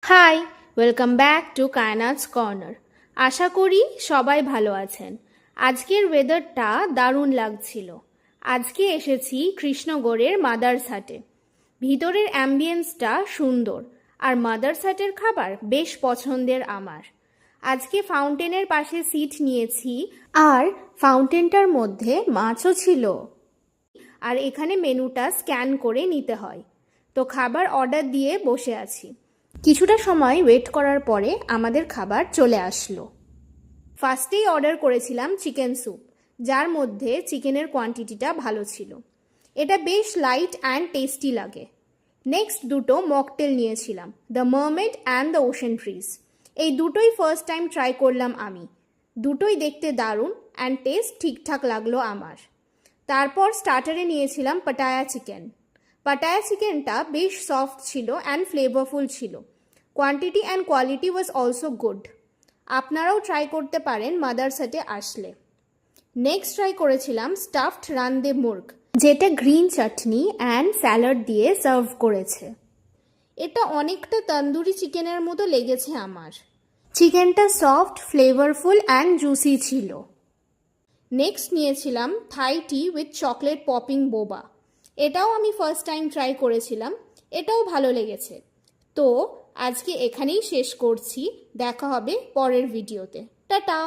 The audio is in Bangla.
High, welcome back to Kainat's corner. আশা করি সবাই ভালো আছেন। আজকের ওয়েদারটা দারুণ লাগছিল। আজকে এসেছি কৃষ্ণগড়ের মাদার্স হাটে। ভিতরের অ্যাম্বিয়েন্সটা সুন্দর আর মাদার্স হাটের খাবার বেশ পছন্দের আমার। আজকে ফাউন্টেনের পাশে সিট নিয়েছি আর ফাউন্টেনটার মধ্যে মাছও ছিল। আর এখানে মেনুটা স্ক্যান করে নিতে হয়। তো খাবার অর্ডার দিয়ে বসে আছি। কিছুটা সময় ওয়েট করার পরে আমাদের খাবার চলে আসলো। ফার্স্টেই অর্ডার করেছিলাম চিকেন স্যুপ, যার মধ্যে চিকেনের কোয়ান্টিটিটা ভালো ছিল। এটা বেশ লাইট অ্যান্ড টেস্টি লাগে। নেক্সট দুটো মকটেল নিয়েছিলাম, the mermaid and the ocean bridge. এই দুটোই ফার্স্ট টাইম ট্রাই করলাম আমি। দুটোই দেখতে দারুণ অ্যান্ড টেস্ট ঠিকঠাক লাগলো আমার। তারপর স্টার্টারে নিয়েছিলাম পাটায়া চিকেন। পাটায়া চিকেনটা বেশ সফট ছিল অ্যান্ড ফ্লেভারফুল ছিল। Quantity and quality was also good. আপনারাও ট্রাই করতে পারেন মাদার্স হাটে আসলে। নেক্সট ট্রাই করেছিলাম স্টাফড রান্দে মুর্গ, যেটা গ্রিন চাটনি অ্যান্ড স্যালাড দিয়ে সার্ভ করেছে। এটা অনেকটা তন্দুরি চিকেনের মতো লেগেছে আমার। চিকেনটা সফট, ফ্লেভারফুল অ্যান্ড জুসি ছিল। নেক্সট নিয়েছিলাম থাই টি উইথ চকলেট পপিং বোবা। এটাও আমি ফার্স্ট টাইম ট্রাই করেছিলাম, এটাও ভালো লেগেছে। তো আজকে এখানেই শেষ করছি, দেখা হবে পরের ভিডিওতে। টাটা।